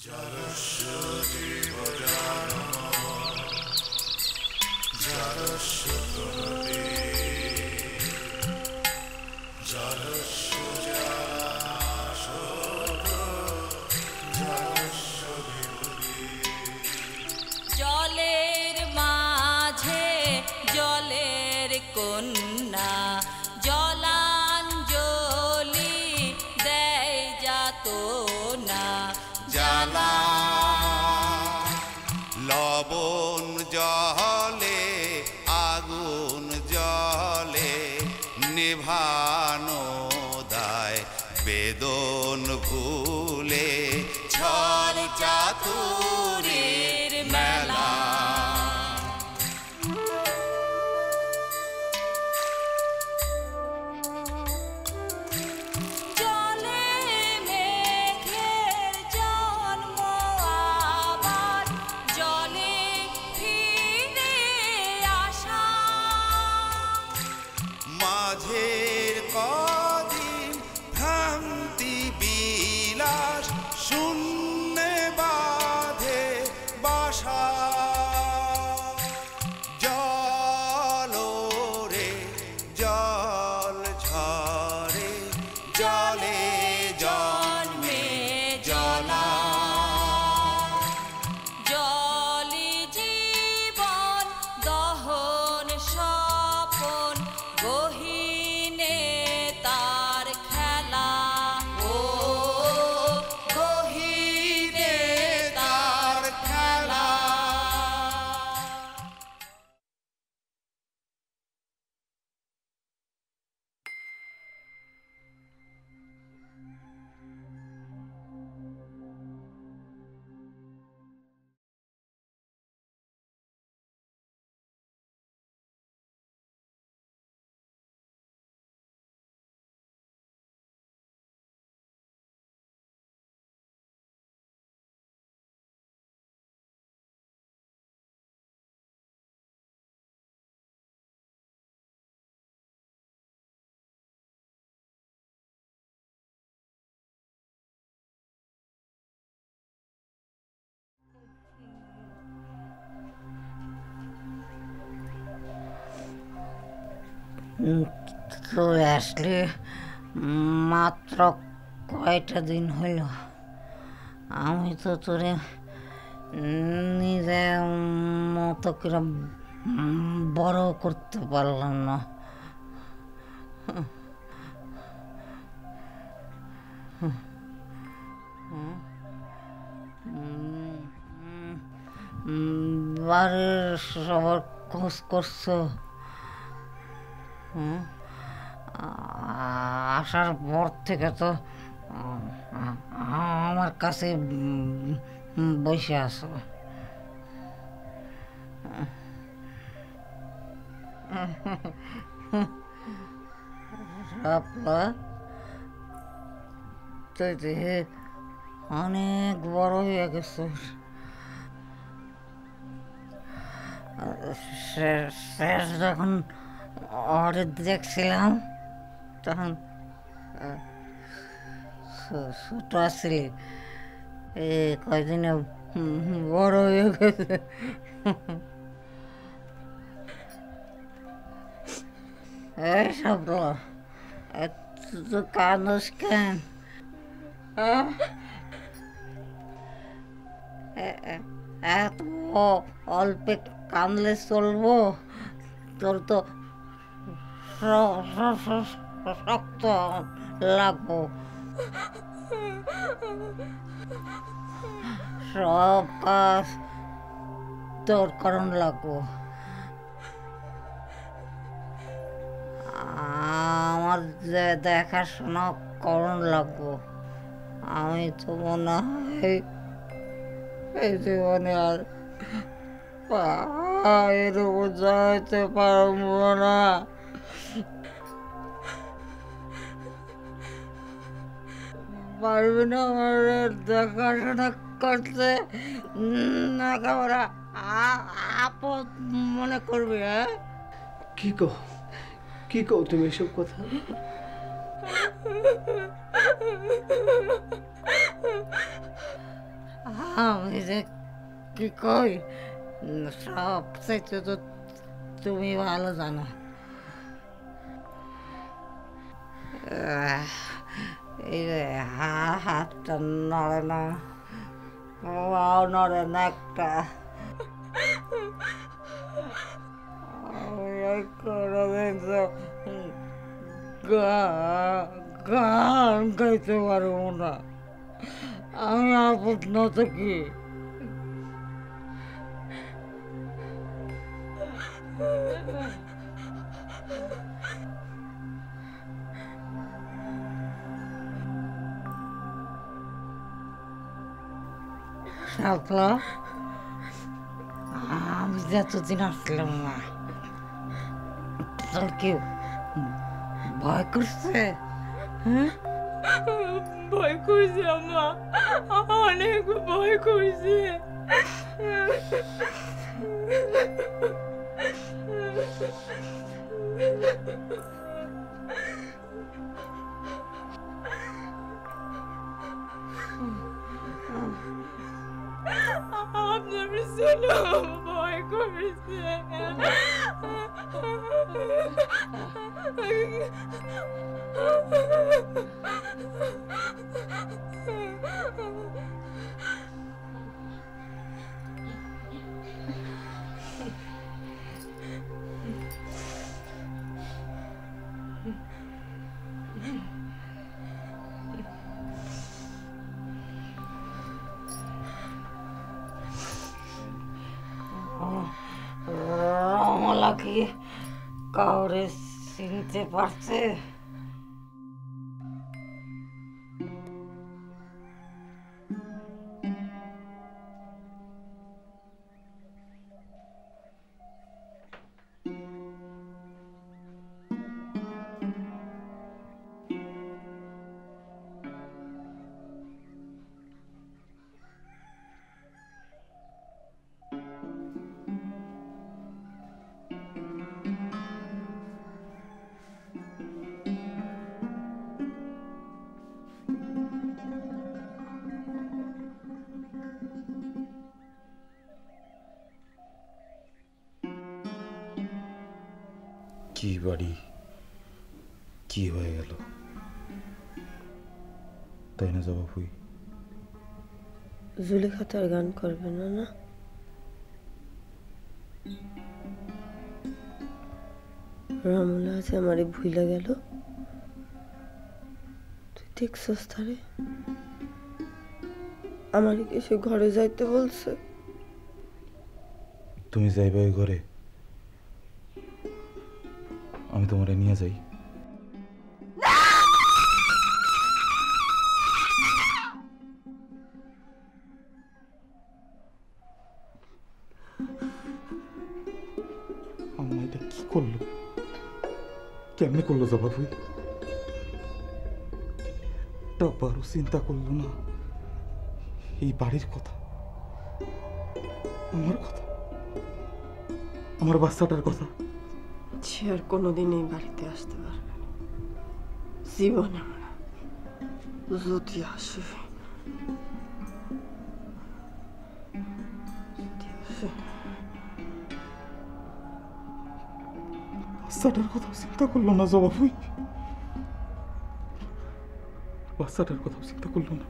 জলের মাঝে জলের কন্যা জলাঞ্জলি দেয় যাত না জ্বালা লবণ জলে আগুন জলে নেভানো দায় বেদন ভুলে ছল চাতুরীর মেলা। জলে মেঘের জন্ম আবার জলে ফিরে আসা মাঝের কদিন ভ্রান্তি বিলাস শূন্যে বাঁধে বাসা। জল রে জল ঝরে জলে জন্মে জলা। জলি জীবন দহন স্বপন গহীনে তার খেলা ও গহীনে তার খেলা। তুই আসলে মাত্র কয়টা দিন হইল, আমি তো তোরে নিজের মতো করে বড় করতে পারলাম না। বাড়ির সবার খোঁজ করছো? আসার পর থেকে তো আমার কাছে বসে আছো। শাপলা, তুই দেখে অনেক বড় হয়ে গেছিস। শেষ যখন ওরে দেখছিলাম তখন ছোট আসছিলি, কয়দিনে বড় হয়ে গেছে। এই শাপলা, তুই কাঁদস কেন? এত অল্পে কাঁদলে চলবো? তোর তো শক্ত লাগবো। সব কাজ তোর কারণ লাগবো। আমার যে দেখাশোনা করণ লাগবো। আমি তো মনে হয় এই জীবনে আর পায়ের উপর যাইতে পারবো না। পারবি না আমার দেখাশোনা করতে? না একেবারে আপদ মনে করবি? হ্যাঁ, কি কও তুমি এসব কথা? আমি যে কি কই সব চাইতে তো তুমি ভালো জানো। এই যে হাতটা নড়ে না, পাও নড়ে না একটা। আমি আর কোনোদিন তো গান গাইতে পারবো না। আমি আপদ না থাকি। শাপলা, আমি যে এতদিন আসলাম না, তোর কেউ ভয় করছে? হ্যাঁ, ভয় করছে আম্মা, অনেক ভয় করছে। আপনার শুনো ভয় করছে। রমলা কি কাউরে চিনতে পারছে? কি বাড়ি, কি হয়ে গেল, তাই না জবাব হই? জুলেখা তো আর গান করবে না, না? রমলা আছে আমারে ভুইলা গেল। তুই দেখছস তারে? আমারে কি সে ঘরে যাইতে বলছে? তুমি যাইবে ওই ঘরে, আমি তোমারে নিয়ে যাই। আম্মা এটা কি করলো, কেমনে করলো জবাব হই? বারো চিন্তা করলো না এই বাড়ির কথা, আমার কথা, আমার বাচ্চাটার কথা। সে আর কোনোদিন এই বাড়িতে আসতে পারবে না, জীবনে না। যদি আসে, বাচ্চাটার কথা চিন্তা করলো না জবাব হই, বাচ্চাটার কথা চিন্তা করলো না।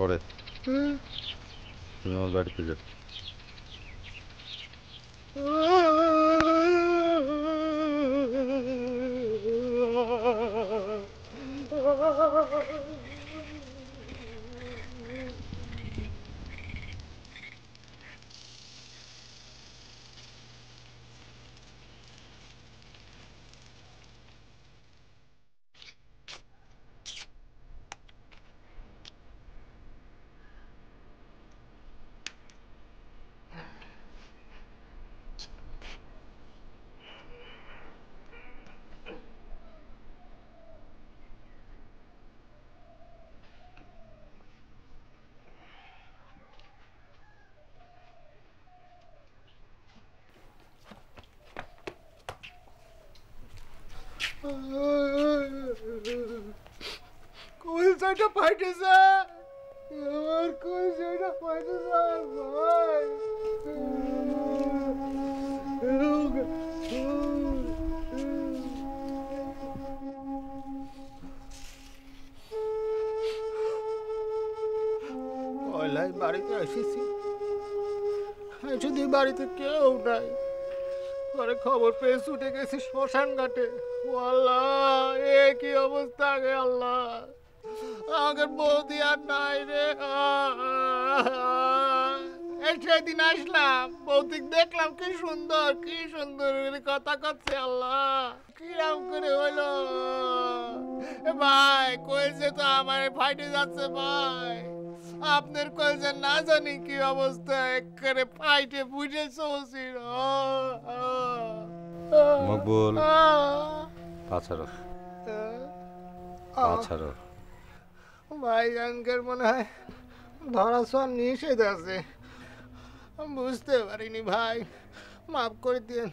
পরে তুমি আমার বাড়িতে যাও। কলসাটা ফাইটেছে, আমার কলসাটা ফাইটেছে ভাই। পয়লাই বাড়িতে এসেছি, যদি বাড়িতে কেউ নাই, পরে খবর পেয়ে ছুটে গেছি শ্মশান ঘাটে। ও আল্লাহ, এ কি অবস্থা গে আল্লাহ, আমাদের বৌদি আর নাই রে। সেদিন আসলাম, বৌদি দেখলাম কি সুন্দর কথা করছে। আল্লাহ, কিরাম করে হইলো ভাই, কইছে তো আমার ফাইটে যাচ্ছে ভাই। আপনার কইছে না জানি কি অবস্থা, একেবারে ফাইটে বুঝে চলছি। মকবুল, পাছাড়ো পাছাড়ো। ভাই জানকের মনে হয় ধরা ছোঁয়া নিষেধ আছে, বুঝতে পারিনি ভাই, মাফ করে দিন।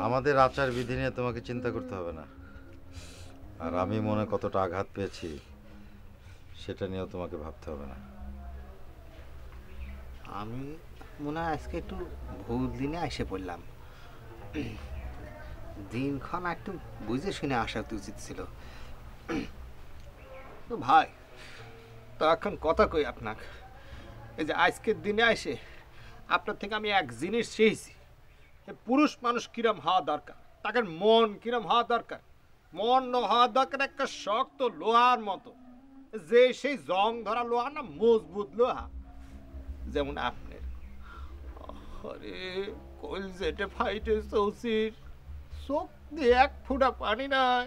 আমাদের আচার বিধি নিয়ে তোমাকে চিন্তা করতে হবে না, আর আমি মনে কতটা আঘাত পেয়েছি সেটা নিয়েও তোমাকে ভাবতে হবে না। আমি মনে হয় আজকে একটু ভুল দিনে এসে পড়লাম, দিনক্ষণ একটু বুঝে শুনে আসা উচিত ছিল। তো ভাই, তো এখন কথা কই আপনাকে, এই যে আজকের দিনে এসে আপনার থেকে আমি এক জিনিস শিখেছি, পুরুষ মানুষ কিরম হওয়া দরকার, তাকে মন কিরম হওয়া দরকার। মন হওয়া দরকার একটা শক্ত লোহার মতো, যে সেই জং ধরা লোহা না, মজবুত লোহা, যেমন আপনার। আরে কলজেটে ফাইটে চৌচির, চোখ দিয়ে এক ফুটা পানি নাই,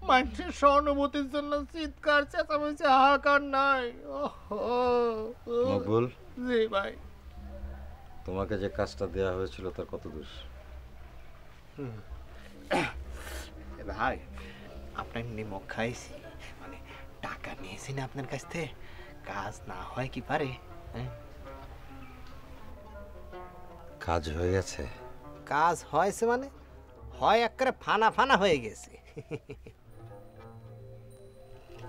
মানুষের সহানুভূতির জন্য চিৎকার চেঁচামেচি হাহাকার নাই। মকবুল, জি ভাই। তোমাকে যে কাজটা দেওয়া হয়েছিল তার কত দূর? ভাই, আপনার নিমক খাইছি, মানে টাকা নিয়েছি না আপনার কাছ থেকে, কাজ না হয় কি পারে? কাজ হয়ে গেছে? কাজ হয়েছে মানে হয় একেবারে ফানা ফানা হয়ে গেছে।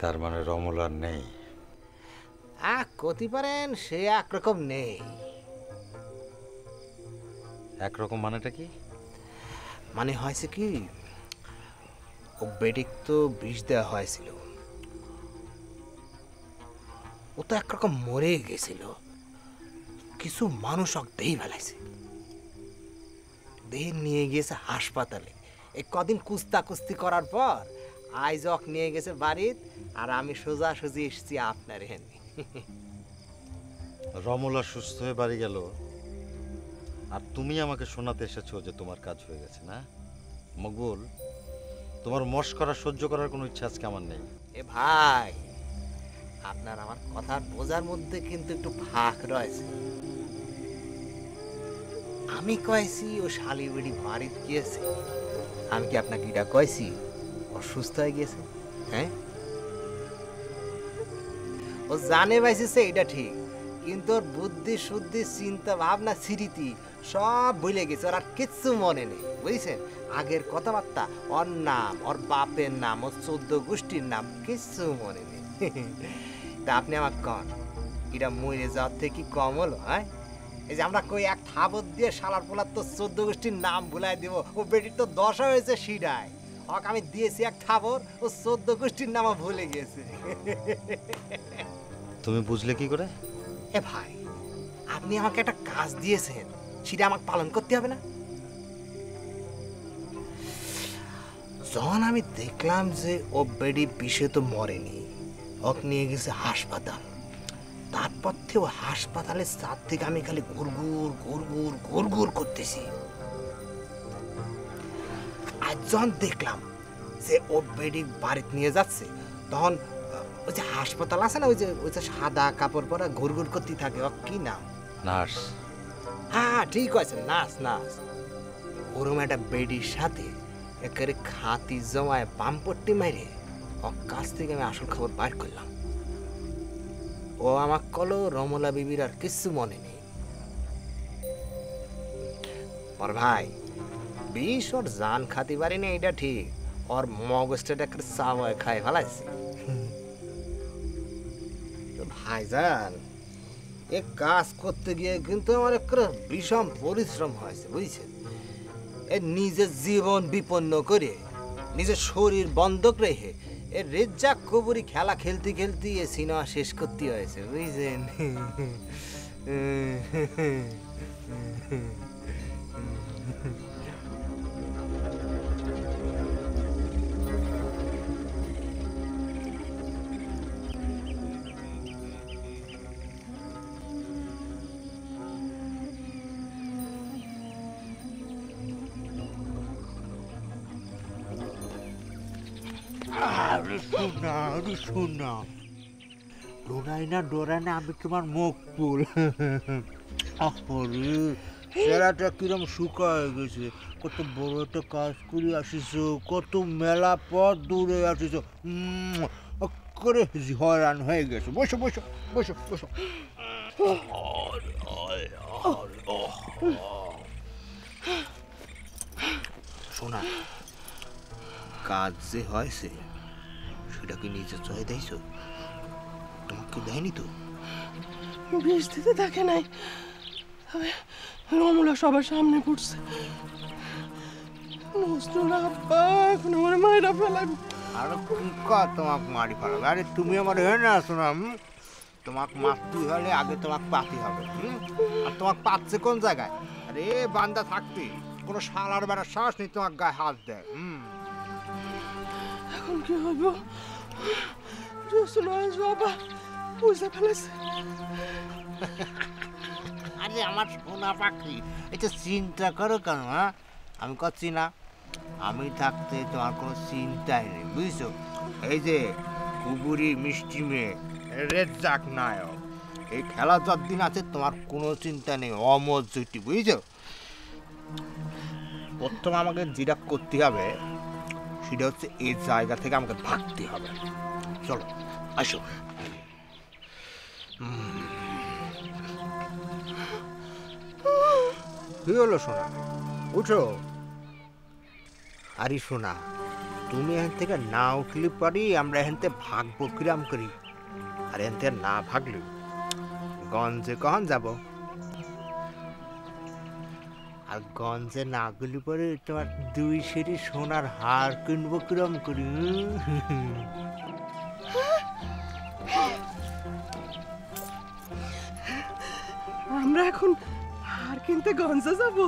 তার মানে রমল আর নেই? কতি পারেন সে একরকম নেই। একরকম মানেটা কি? মানে হয়েছে কি, ও বেডিক তো বিষ দেওয়া হয়েছিল, ও তো একরকম মরে গেছিল, কিছু মানুষ দেহ ফেলাইছে, দেহ নিয়ে গিয়েছে হাসপাতালে। এই কদিন কুস্তি করার পর আইজক নিয়ে গেছে বাড়িতে, আর আমি সোজাসুজি এসেছি আপনার এখানে। রমলা সুস্থ হয়ে বাড়ি গেল, আর তুমি আমাকে শোনাতে এসেছো যে তোমার কাজ হয়ে গেছে না? মকবুল, তোমার মস্করা সহ্য করার কোনো ইচ্ছা আজকে আমার নেই। এ ভাই, আপনার আমার কথা বোঝার মধ্যে কিন্তু একটু ফাঁক রয়েছে। আমি কয়েছি ও শালি বেড়ি বাড়িতে গিয়েছে, আমি কি আপনাকে এটা কয়েছি অসুস্থ হয়ে গিয়েছে? হ্যাঁ, ও জানে পাইছে এটা ঠিক, কিন্তু ওর বুদ্ধি শুদ্ধি চিন্তা ভাবনা স্মৃতি সব ভুলে গেছে, ওর আর কিচ্ছু মনে নেই, বুঝছেন? আগের কথাবার্তা, ওর নাম, ওর বাপের নাম, ওর 14 গোষ্ঠীর নাম কিচ্ছু মনে নেই। তা আপনি আমার কন, এটা মরে যাওয়ার থেকে কি কম হলো? হ্যাঁ, এই যে আমরা কই এক থাবত দিয়ে শালার পোলার তো 14 গোষ্ঠীর নাম ভুলাই দিব, ও বেটির তো 10 হয়েছে সিডায়, হক আমি দিয়েছি এক খবর, ও 14 গোষ্ঠীর নামও ভুলে গেছে। তুমি বুঝলে কি করে? এ ভাই, আপনি আমাকে একটা কাজ দিয়েছেন, সেটা আমাকে পালন করতে হবে না? যখন আমি দেখলাম যে ও বেডি বিষে তো মরেনি, ওকে নিয়ে গেছে হাসপাতাল, তারপর থেকে ও হাসপাতালের চার থেকে আমি খালি ঘুরঘুর ঘুরঘুর ঘুরঘুর করতেছি। আজ যখন দেখলাম যে ও বেডি বাড়িতে নিয়ে যাচ্ছে, তখন ওই যে হাসপাতাল আছে না, ওই যে সাদা কাপড় পরা ঘুরঘুর করতে থাকে, ও কি নাম? নার্স। হ্যাঁ ঠিক আছে, নার্স নার্স। ওরম একটা বেডির সাথে একেবারে খাতি জমায় বামপট্টি মেরে ওর কাছ থেকে আমি আসল খবর বাইর করলাম। ও আমার কলো রমলা বিবির আর কিচ্ছু মনে নেই। ওর ভাই বিষ ওর জান খাতি পারি না, এটা ঠিক, ওর মগজটা একটা চাওয়ায় খাই ফেলাইছে। ভাইজান, এ কাজ করতে গিয়ে কিন্তু আমার একটা ভীষণ পরিশ্রম হয়েছে, বুঝছেন? এ নিজের জীবন বিপন্ন করে, নিজের শরীর বন্ধক রেখে এ রেজ্জাক কবুরি খেলা খেলতে খেলতে এ সিনেমা শেষ করতে হয়েছে, বুঝছেন? শোনা ডোরাই না, আমি তোমার মুখ ফুল। চেহারাটা কিরম শুকায় গেছে। কত বড় একটা কাজ করে আসিস, কত মেলা পথ দূরে আসিস, করে হয়রান হয়ে গেছে। বসো বসো বসো বসো। শোনা, কাজ যে হয়েছে সেটা কি নিজে চয়ে দিয়েছ? তোমাকে দেয়নি তো? বিষ দিতে থাকে নাই, রমলা সবার সামনে পড়ছে। এখন আমার মায়েরা ফেলাম। আর কি তোমাকে মারি ফেলাবে? আরে তুমি আমার হয়ে না শোনা, তোমাকে মারতে হলে আগে তোমাকে পাতি হবে। আর তোমাকে পাচ্ছে কোন জায়গায়? আরে বান্দা থাকতে কোনো শালার বেড়ার শ্বাস নেই তোমাকে গায়ে হাত দেয়। এখন কি হইব? বাবা বুঝতে ফেলেছে। আরে আমার সোনা পাখি, এটা চিন্তা করো কেন? হ্যাঁ, আমি করছি না? আমি থাকতে তোমার কোনো চিন্তাই নেই, বুঝছো? এই যে কুবুরি মিষ্টি মেয়ে রেজ্জাক নায়ক, এই খেলা যতদিন আছে তোমার কোনো চিন্তা নেই, অমর জুটি, বুঝছো? প্রথম আমাকে যেটা করতে হবে সেটা হচ্ছে এই জায়গা থেকে আমাকে ভাগতে হবে। চলো আসো। কি হলো সোনা, উঠো। আরে সোনা, তুমি এখান থেকে না উঠলে পারি আমরা এখান থেকে ভাগবো কিরাম করি? আর এখান থেকে না ভাগলে গঞ্জে কখন যাব? আর গঞ্জে না গেলে পরে তোমার 2 সেরি সোনার হার কিনবো কিরম করি? আমরা এখন হার কিনতে গঞ্জে যাব?